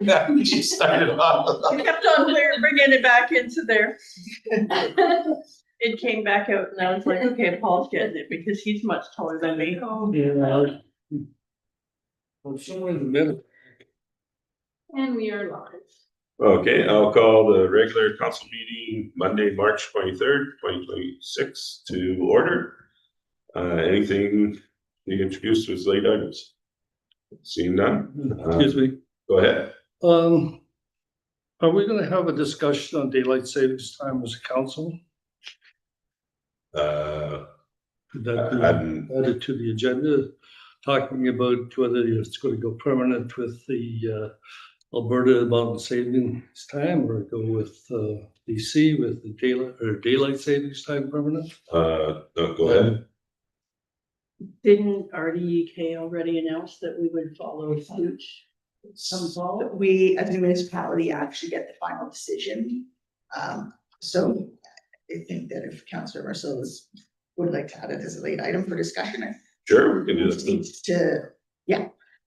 Yeah, she started off. I kept on bringing it back into there. It came back out and I was like, okay, Paul's getting it because he's much taller than me. Yeah. I'm somewhere in the middle. And we are live. Okay, I'll call the regular council meeting Monday, March 23rd, 2026 to order. Anything you introduced was late items? Seeing none? Excuse me. Go ahead. Are we gonna have a discussion on daylight savings time as a council? Could that be added to the agenda, talking about whether it's gonna go permanent with the Alberta Mountain Savings Time or go with BC with the daylight savings time permanent? Go ahead. Didn't RDEK already announce that we would follow suit? We, as a municipality, actually get the final decision. So I think that if Councillor Marcellus would like to add it as a late item for discussion. Sure, we can do It that. needs to,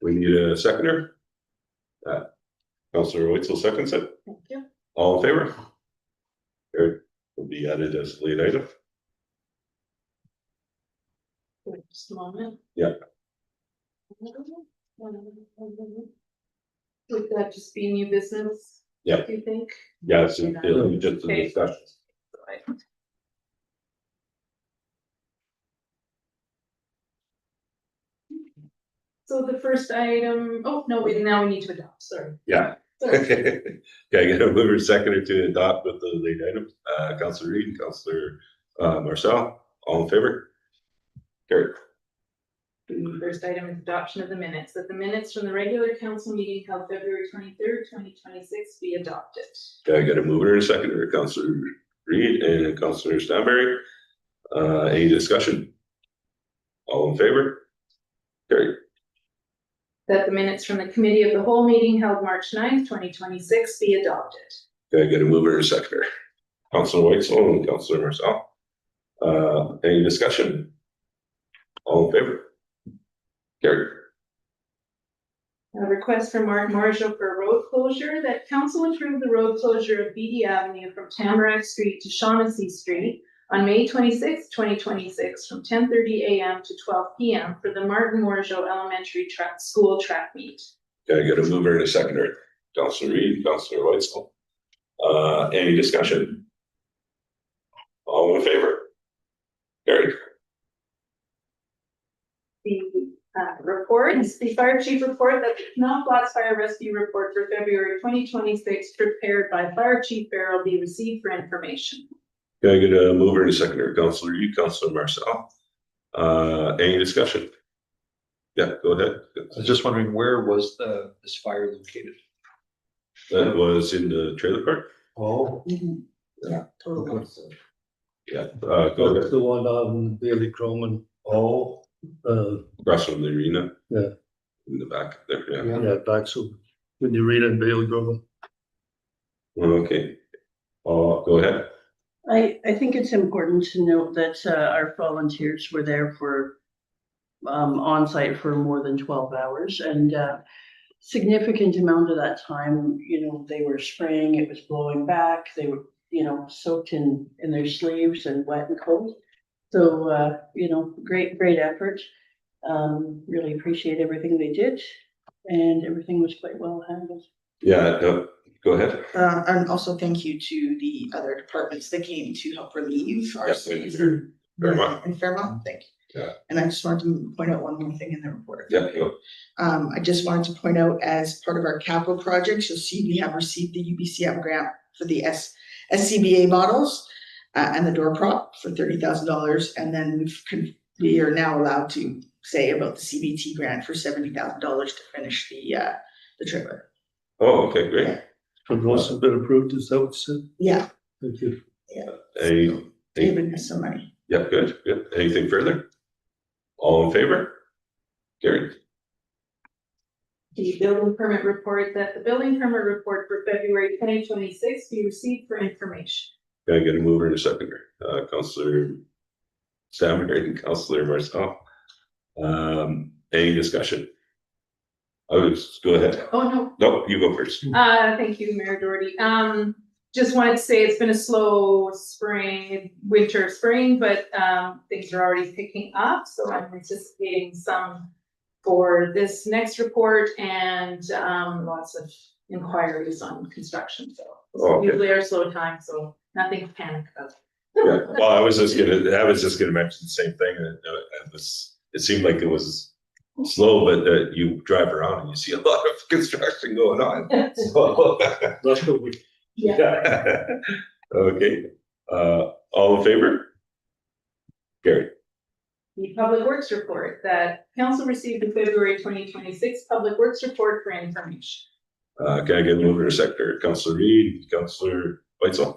We need a seconder. Councillor Weitzel seconds it. Thank you. All in favor? Carried. Will be added as a late item. Just a moment. Yeah. Would that just be new business? Yeah. Do you think? Yeah, it'll be just a Okay. discussion. So the first item, oh, no, wait, now we need to adopt, sorry. Yeah. Sorry. Okay, I get a mover seconder to adopt with the late items. Councillor Reid and Councillor Marcel, all in favor? Carried. The first item is adoption of the minutes, that the minutes from the regular council meeting held February 23rd, 2026 be adopted. Okay, I get a mover and a seconder, Councillor Reid and Councillor Stanberry. Any discussion? All in favor? Carried. That the minutes from the committee of the whole meeting held March 9th, 2026 be adopted. Okay, I get a mover and a seconder, Councillor Weitzel and Councillor Marcel. Any discussion? All in favor? Carried. A request from Mark Marshall for a road closure, that council approve the road closure of Beatty Avenue from Tamarack Street to Shaughnessy Street on May 26, 2026 from 10:30 a.m. to 12 p.m. for the Martin Morsho Elementary School track meet. Okay, I get a mover and a seconder, Councillor Reid, Councillor Weitzel. Any discussion? All in favor? Carried. The reports, the fire chief report that the Canal Flats Fire Rescue Report for February 2026 prepared by Fire Chief Farrell be received for information. Can I get a mover and a seconder, Councillor Reid, Councillor Marcel? Any discussion? Yeah, go ahead. I was just wondering, where was this fire located? That was in the trailer park? Oh. yeah, totally. Yeah, go That's ahead. the one on Bailey Croman. Oh. Across from the arena. Yeah. In the back there, yeah. Yeah, back so when you read in Bailey Croman. Okay. Go ahead. I think it's important to note that our volunteers were there for on site for more than 12 hours and significant amount of that time, they were spraying, it was blowing back, they were, soaked in their sleeves and wet and cold. So, great effort. Really appreciate everything they did and everything was quite well handled. Yeah, go ahead. And also thank you to the other departments that came to help relieve our Yes, thank you. Fairmont. in Fairmont, thank you. Yeah. And I just wanted to point out one more thing in the report. Yeah, go. I just wanted to point out, as part of our capital projects, you'll see we have received the UBCM grant for the SCBA models and the door prop for $30,000. And then we are now allowed to say about the CBT grant for $70,000 to finish the trailer. Oh, okay, great. So those have been approved, is that what you said? Yeah, Thank you. Any, David has some money. yeah, good. Anything further? All in favor? Carried. The building permit report, that the building permit report for February 2026 be received for information. Can I get a mover and a seconder? Councillor Stanberry and Councillor Marcel. Any discussion? Go ahead. Oh, no. No, you go first. Thank you, Mayor Doherty. Just wanted to say it's been a slow winter, spring, but, things are already picking up. So I'm anticipating some for this next report and, lots of inquiries on construction. So Oh, okay. usually our slow time, so nothing to panic about. Yeah, well, I was just gonna mention the same thing, it seemed like it was slow, but you drive around and you see a lot of construction going on. So, That's what we, yeah. Okay, all in favor? Carry. The Public Works report that council received in February 2026 Public Works report for information. Can I get a mover or seconder? Councillor Reid, Councillor Weitzel.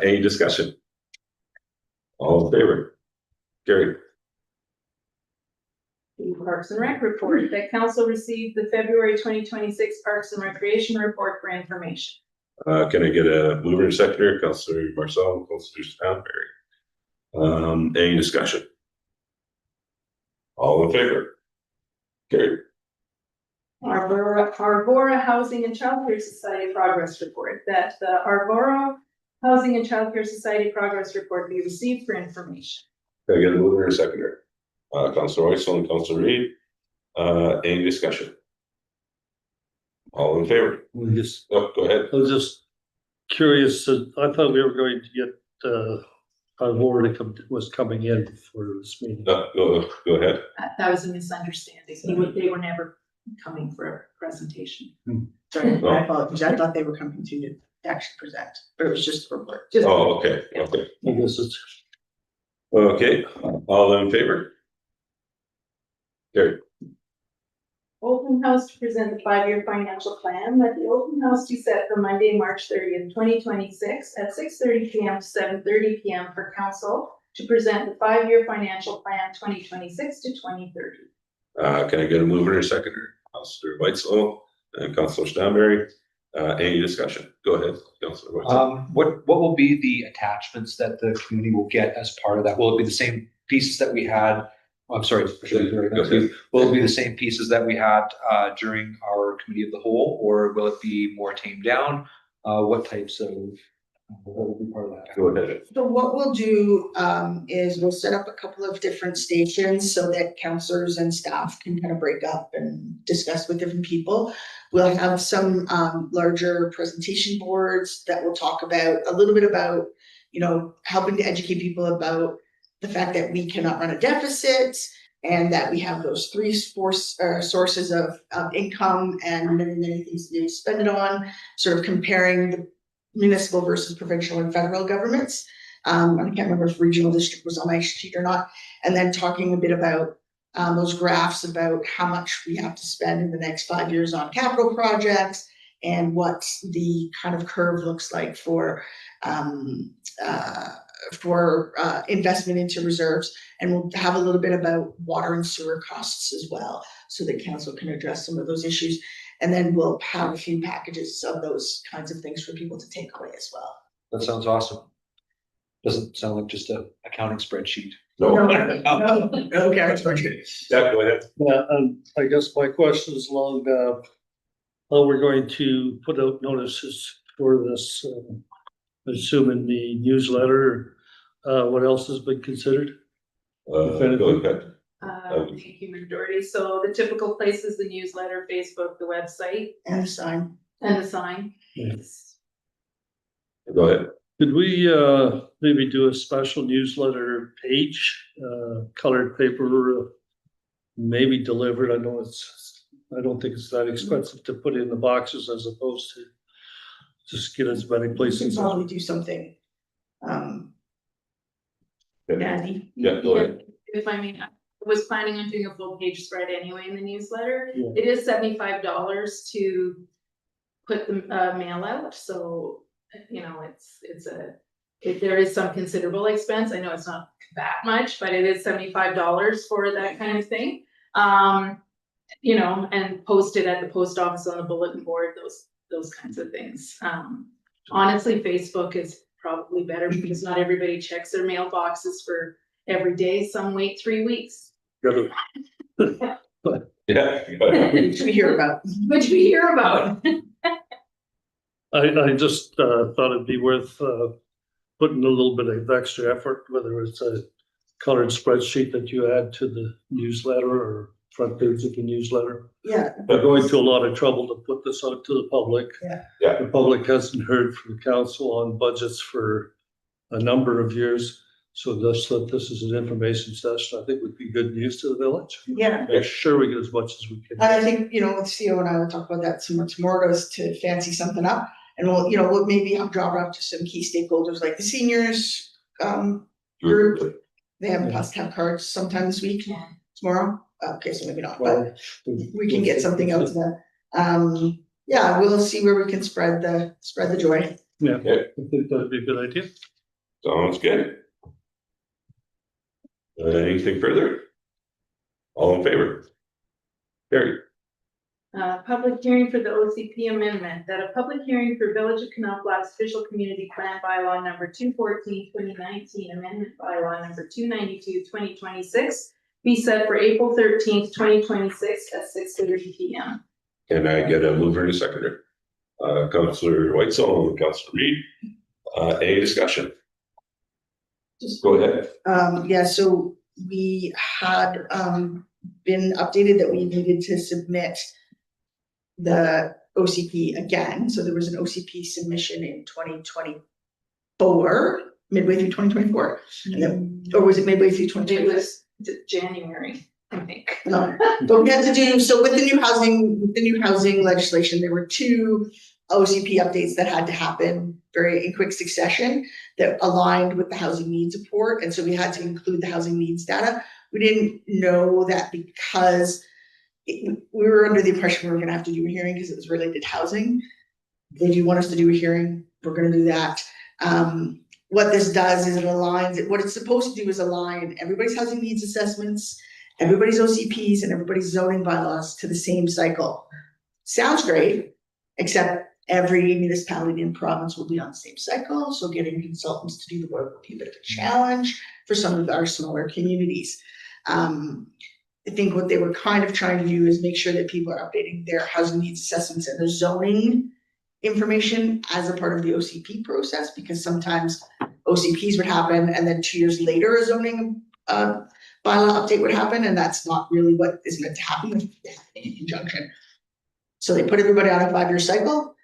Any discussion? All in favor? Carry. The Parks and Rec report that council received the February 2026 Parks and Recreation report for information. Can I get a mover and seconder? Councillor Marcel, Councillor Stanberry. Any discussion? All in favor? Carry. Arbora Housing and Childcare Society progress report that the Arbora Housing and Childcare Society progress report be received for information. Can I get a mover and seconder? Councillor Weitzel and Councillor Reid. Any discussion? All in favor? we just, Oh, go ahead. I was just curious, I thought we were going to get, Arbor was coming in for this meeting. No, go ahead. That was a misunderstanding. They were never coming for a presentation. Sorry, Oh. I apologize. I thought they were coming to actually present, but it was just a report. Just Oh, okay, okay. I guess it's, Okay, all in favor? Carry. open house to present the 5-year financial plan. Let the open house be set for Monday, March 30th, 2026 at 6:30 p.m. to 7:30 p.m. for council to present the 5-year financial plan 2026 to 2030. Can I get a mover or seconder? Councillor Weitzel and Councillor Stanberry. Any discussion? Go ahead, Councillor Weitzel. What will be the attachments that the community will get as part of that? Will it be the same pieces that we had? I'm sorry. Go ahead. Will it be the same pieces that we had during our committee of the whole, or will it be more tamed down? What types of, what will be part of that? Go ahead. So what we'll do is we'll set up a couple of different stations so that counselors and staff can kind of break up and discuss with different people. We'll have some larger presentation boards that will talk about a little bit about, you know, helping to educate people about the fact that we cannot run a deficit and that we have those three sources of income and many things to spend it on, sort of comparing the municipal versus provincial and federal governments. I can't remember if regional district was on my sheet or not. And then talking a bit about those graphs about how much we have to spend in the next 5 years on capital projects and what the kind of curve looks like for investment into reserves. And we'll have a little bit about water and sewer costs as well, so that council can address some of those issues. And then we'll have a few packages of those kinds of things for people to take away as well. That sounds awesome. Doesn't sound like just a accounting spreadsheet. No. Okay. Yeah, go ahead. yeah, I guess my question is along, how we're going to put out notices for this, assuming the newsletter, what else has been considered? Go ahead. Thank you, Majority. So the typical places, the newsletter, Facebook, the website, And the sign. and the sign. Yes. Go ahead. Could we maybe do a special newsletter page, colored paper, maybe delivered? I know I don't think it's that expensive to put in the boxes as opposed to just get as many We places. can probably do something. Andy. Yeah, go ahead. If I mean, I was planning on doing a full page spread anyway in the newsletter. Yeah. It is $75 to put the mail out, so, you know, there is some considerable expense. I know it's not that much, but it is $75 for that kind of thing. You know, and post it at the post office on the bulletin board, those kinds of things. Honestly, Facebook is probably better because not everybody checks their mailboxes for every day. Some wait 3 weeks. But Yeah. Which we hear about. Which we hear about. I just thought it'd be worth putting a little bit of extra effort, whether it's a colored spreadsheet that you add to the newsletter or front page of the newsletter. Yeah, We're going to a lot of trouble to put this out to the public. Yeah. The public hasn't heard from the council on budgets for a number of years. So this is an information session, I think would be good news to the village. yeah. Make sure we get as much as we can. And I think, with Theo and I will talk about that tomorrow, is to fancy something up. And we'll maybe drop off to some key stakeholders like the seniors group. They have must have cards sometime this week, tomorrow. Okay, so maybe not, but we can get something out to them. Yeah, we'll see where we can spread the joy. Yeah, I think that'd be a good idea. Sounds good. Anything further? All in favor? Carried. Public hearing for the OCP amendment, that a public hearing for Village of Canal Flats official community plan bylaw number 214/2019, amendment bylaw number 292/2026 be set for April 13th, 2026 at 6:30 p.m. Can I get a mover and a seconder? Councillor Whitesell and Councillor Reed. Any discussion? Just go ahead. Yeah, so we had been updated that we needed to submit the OCP again. So there was an OCP submission in 2024, midway through 2024. And then, or was it midway through It 2025? was January, I think. No, but we had to do, so with the new housing legislation, there were two OCP updates that had to happen in quick succession that aligned with the housing needs report. And so we had to include the housing needs data. We didn't know that because we were under the impression we were gonna have to do a hearing because it was related to housing. They do want us to do a hearing, we're gonna do that. What this does is it aligns, what it's supposed to do is align everybody's housing needs assessments, everybody's OCPs and everybody's zoning bylaws to the same cycle. Sounds great, except every municipality and province will be on the same cycle, so getting consultants to do the work will be a bit of a challenge for some of our smaller communities. I think what they were kind of trying to do is make sure that people are updating their housing needs assessments and their zoning information as a part of the OCP process, because sometimes OCPs would happen and then 2 years later a zoning bylaw update would happen, and that's not really what is meant to happen in conjunction. So they put everybody on a 5-year cycle,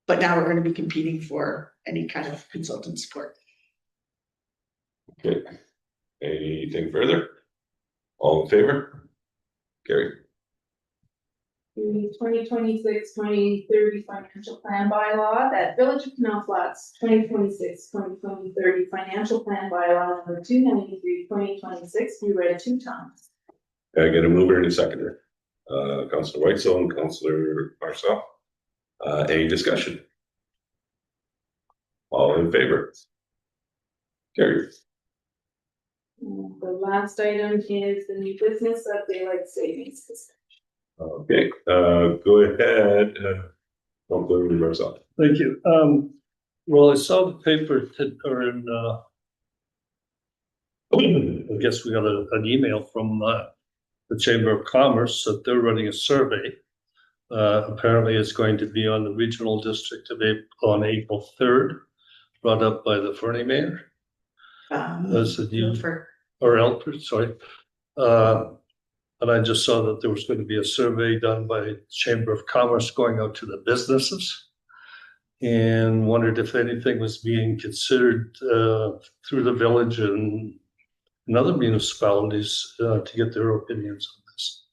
but now we're going to be competing for any kind of consultant support. Okay. Anything further? All in favor? Carried. The 2026-2030 financial plan bylaw, that Village of Canal Flats 2026-2030 financial plan bylaw number 293/2026 be read 2 times. Can I get a mover and a seconder? Councillor Whitesell and Councillor Marcel. Any discussion? All in favor? Carried. And the last item is the new business of daylight savings system. Okay, go ahead, Councillor Marcel. Thank you. Well, I saw the paper I guess we got an email from the Chamber of Commerce that they're running a survey. Apparently it's going to be on the regional district on April 3rd, brought up by the Fernie mayor. That's the new, or Elper, sorry. And I just saw that there was going to be a survey done by the Chamber of Commerce going out to the businesses, and wondered if anything was being considered through the village and other municipalities to get their opinions on this.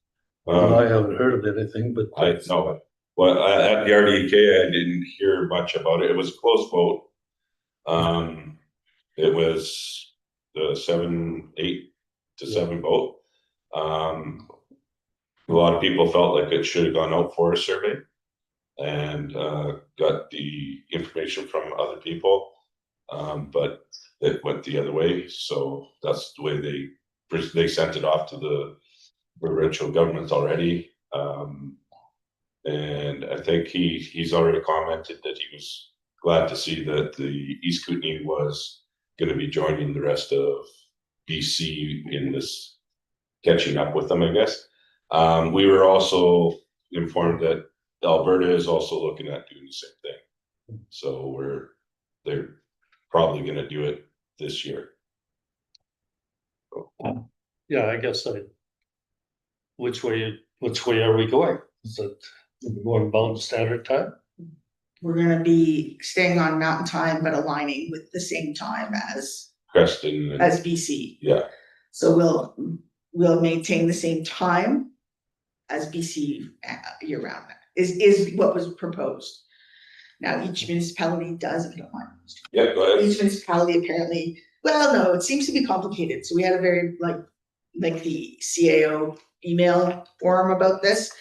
I haven't heard of anything, but I know. Well, at the RDK, I didn't hear much about it. It was a close vote. It was the 7-8 to 7 vote. A lot of people felt like it should have gone out for a survey, and got the information from other people, but it went the other way. So that's the way they sent it off to the provincial government already. And I think he's already commented that he was glad to see that the East Kootenay was going to be joining the rest of BC in this, catching up with them, I guess. We were also informed that Alberta is also looking at doing the same thing. So they're probably gonna do it this year. Yeah, I guess which way are we going? Is it going Mountain Standard Time? We're gonna be staying on Mountain Time, but aligning with the same time as Creston and, BC. yeah, So we'll maintain the same time as BC year round, is what was proposed. Now, each municipality does, if you don't mind. yeah, go ahead. Each municipality apparently, well, no, it seems to be complicated. So we had a very like the CAO email forum about this,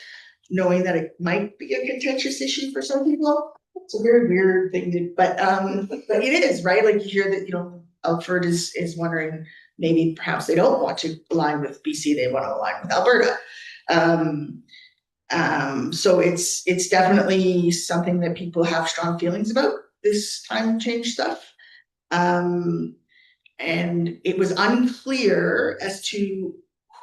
knowing that it might be a contentious issue for some people. It's a very weird thing to, but it is, right? Like you hear that, you know, Alford is wondering maybe perhaps they don't want to align with BC, they want to align with Alberta. So it's definitely something that people have strong feelings about, this time change stuff. And it was unclear as to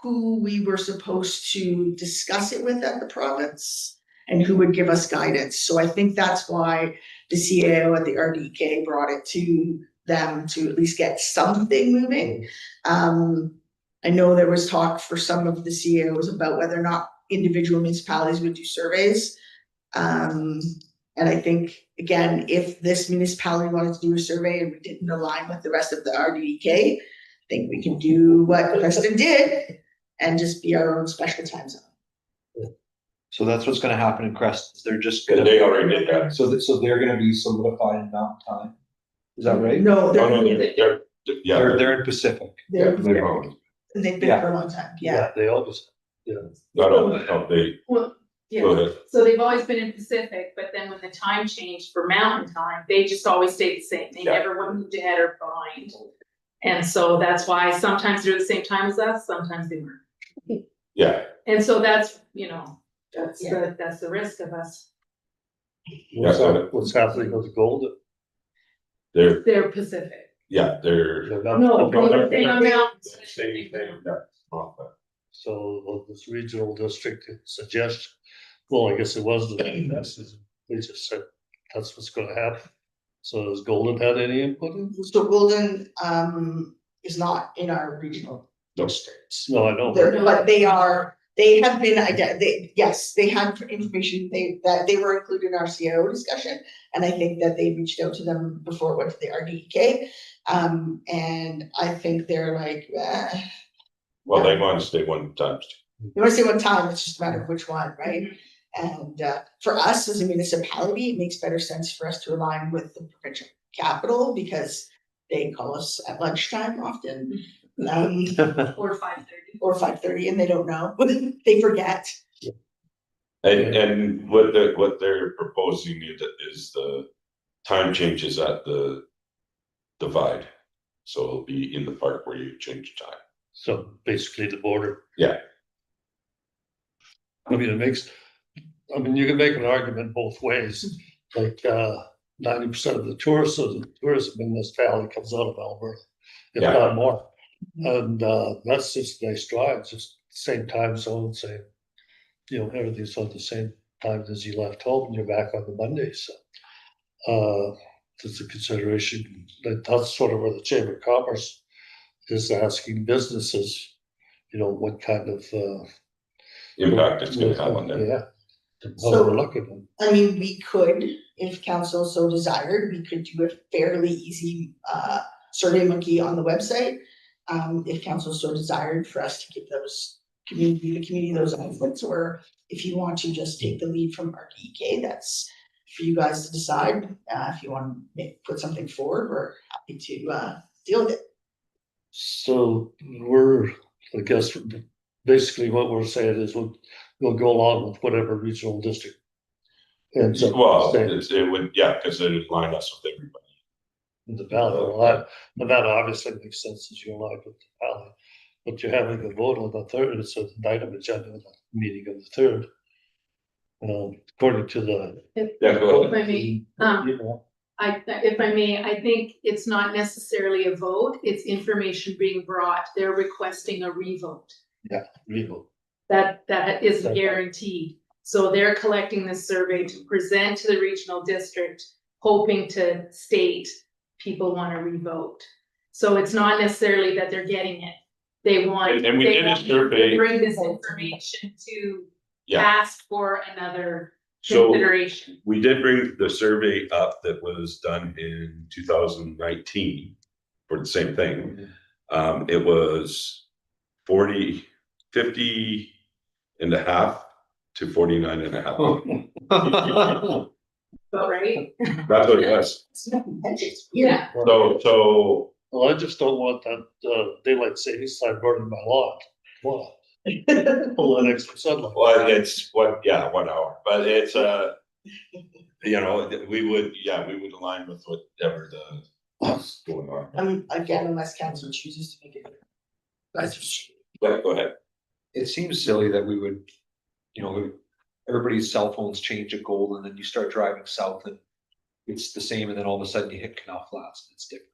who we were supposed to discuss it with at the province and who would give us guidance. So I think that's why the CAO at the RDK brought it to them to at least get something moving. I know there was talk for some of the CAOs about whether or not individual municipalities would do surveys. And I think, again, if this municipality wanted to do a survey and we didn't align with the rest of the RDK, I think we can do what Preston did and just be our own special time zone. So that's what's gonna happen in Creston, they're just And gonna. they already did that. So they're gonna be solidified in Mountain Time, is that right? No, Oh, no, they're, yeah, They're in Pacific. they've they're been for a long time, yeah. They always, yeah. not all, they, Well, go yeah, ahead. so they've always been in Pacific, but then when the time changed for Mountain Time, they just always stayed the same. They Yeah. never moved ahead or behind. And so that's why sometimes they're the same time as us, sometimes they weren't. Yeah, And so that's, you know, that's Yeah. that's the risk of us. What's happening with the Golden? They're Pacific. They're not- No, they're- they on mountains. same thing, yeah. So this regional district suggestion, well, I guess it was they just said that's what's gonna happen. So has Golden had any input in this? So Golden is not in our regional districts. No, I know. But they have been, yes, they had information, that they were included in our CAO discussion. And I think that they reached out to them before it went to the RDK. And I think they're like, Well, they want to stay one time. you want to say one time, it's just a matter of which one, right? And for us as a municipality, it makes better sense for us to align with the provincial capital because they call us at lunchtime often. Or 5:30. Or 5:30 and they don't know, they forget. And what they're proposing is the time changes at the divide. So it'll be in the park where you change time. So basically the border. Yeah. I mean, you can make an argument both ways, like 90% of the tourism in this valley comes out of Alberta, if Yeah. not more. And that's just a nice drive, just same time zone, same, you know, everything's on the same time as you left home and you're back on the Monday, so. That's a consideration, that's sort of where the Chamber of Commerce is asking businesses, you know, what kind of. Impact it's gonna have on them. Yeah. So- How we're looking I mean, we could, if council so desired, we could do a fairly easy Survey Monkey on the website. If council so desired for us to give those the community those inputs, or if you want to just take the lead from RDK, that's for you guys to decide. If you want to put something forward, we're happy to deal with it. So I guess, basically what we're saying is we'll go along with whatever regional district. And so. Well, it would, yeah, because it would line us with everybody. In the valley, and that obviously makes sense as you align with the valley. But you're having a vote on the third, it's an item agenda, the meeting of the third. According to the. Yeah, go If I may, you know, if I may, I think it's not necessarily a vote, it's information being brought. They're requesting a revote. legal. that isn't guaranteed. So they're collecting this survey to present to the regional district, hoping to state people want to revote. So it's not necessarily that they're getting it. They want. And we they did a want to survey. Bring this information to Yeah, ask for another so consideration. we did bring the survey up that was done in 2019 for the same thing. It was 50 and a half to 49 and a half. But right? That's what it was. Yeah. So Well, I just don't want that, daylight savings time burning my lawn. Wow. All that extra sunlight. well, it's 1 hour, but it's you know, we would align with whatever what's going on. Again, unless council chooses to make it. But go ahead. It seems silly that we would, you know, everybody's cell phones change at gold and then you start driving south and it's the same and then all of a sudden you hit Canal Flats and it's different.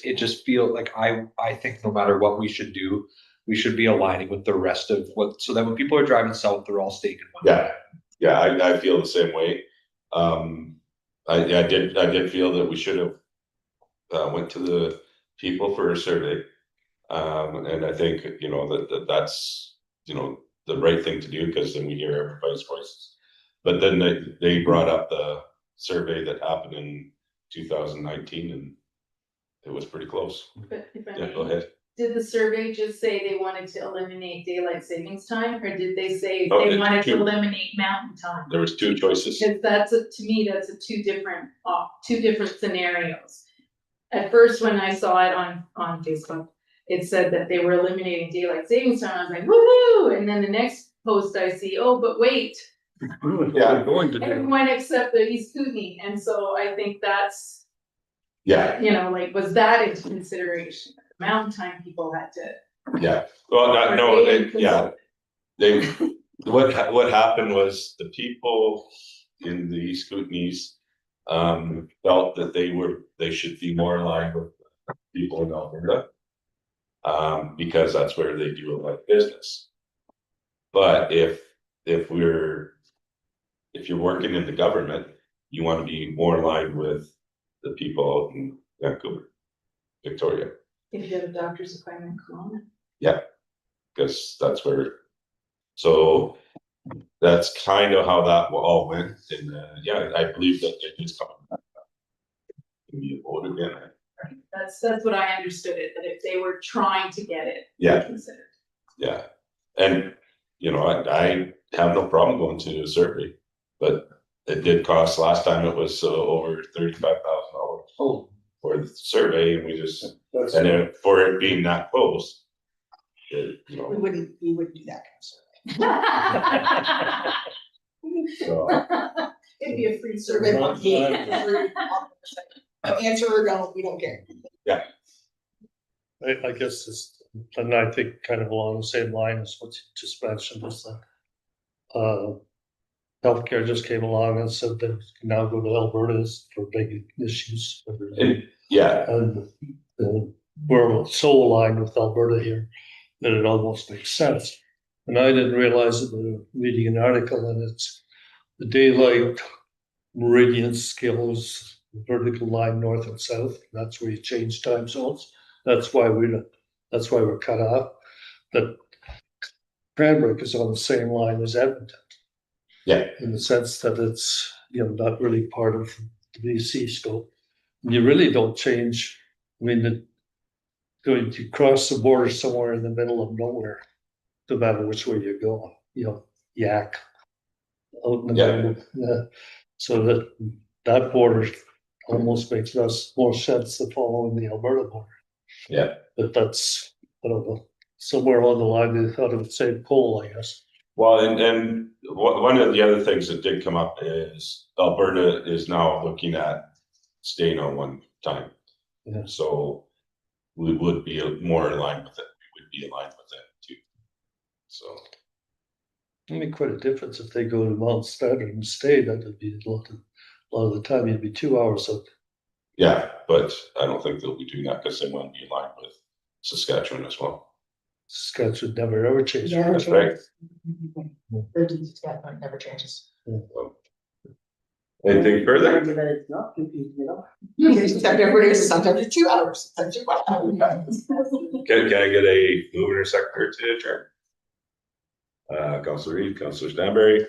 It just feels like I think no matter what we should do, we should be aligning with the rest of what, so that when people are driving south, they're all staking one. Yeah, I feel the same way. I did feel that we should have went to the people for a survey. And I think, you know, that's, you know, the right thing to do because then we hear everybody's voices. But then they brought up the survey that happened in 2019 and it was pretty close. But if I Yeah, may, go ahead. did the survey just say they wanted to eliminate daylight savings time, or did they say Oh, they it's wanted two. to eliminate mountain time? There was 2 choices. Because to me, that's two different scenarios. At first, when I saw it on Facebook, it said that they were eliminating daylight savings time. I was like, woohoo! And then the next post I see, oh, but wait, Yeah. Going to do. everyone except the East Kootenai. And so I think that's, Yeah, you know, like, was that into consideration? Mountain time people had to. yeah. Well, what happened was the people in the East Kootenays felt that they should be more aligned with people in Alberta because that's where they do a lot of business. But if you're working in the government, you want to be more aligned with the people out in Vancouver, Victoria. If you have a doctor's appointment, Kelowna. Because that's where, so that's kind of how that all went, and I believe that it is coming back. Can be voted again. That's what I understood it, that if they were trying to get it. Yeah. Considered. Yeah, and you know, I have no problem going to a survey, but it did cost, last time it was over $35,000 for the survey, and we just, and then for it being that close, you We know, wouldn't do that kind of survey. so. It'd be a free Survey survey. monkey. Answer or no, we don't care. I guess this, and I think kind of along the same line as what you just mentioned is that healthcare just came along and said they can now go to Alberta for big issues. Yeah, And we're so aligned with Alberta here that it almost makes sense. And I didn't realize it, but reading an article, and it's the daylight meridian scales vertical line north and south. That's where you change time zones. That's why we're cut off. That Cranbrook is on the same line as Edmonton. Yeah. In the sense that it's, you know, not really part of the BC scope. You really don't change. I mean, you cross the border somewhere in the middle of nowhere, no matter which way you go. You know, Yak out in the middle. Yeah. So that border almost makes us more sense than following the Alberta border. Yeah. But that's, I don't know, somewhere along the line they thought it would say pole, I guess. well, and one of the other things that did come up is Alberta is now looking at staying on one time. Yeah. So we would be more aligned with it. We would be aligned with it too. So. It'd make quite a difference if they go to Mount Standard and stay. That would be a lot of the time. You'd be 2 hours up. Yeah, but I don't think they'll be doing that because they want to be aligned with Saskatchewan as well. Saskatchewan never ever changed. Never That's right. changes. Never changes. Anything further? Argue that it's not confusing at all. Except everybody is sometimes 2 hours, sometimes 1 hour. Can I get a mover or seconder to adjourn? Councilor Reed, Councilor Stanberry,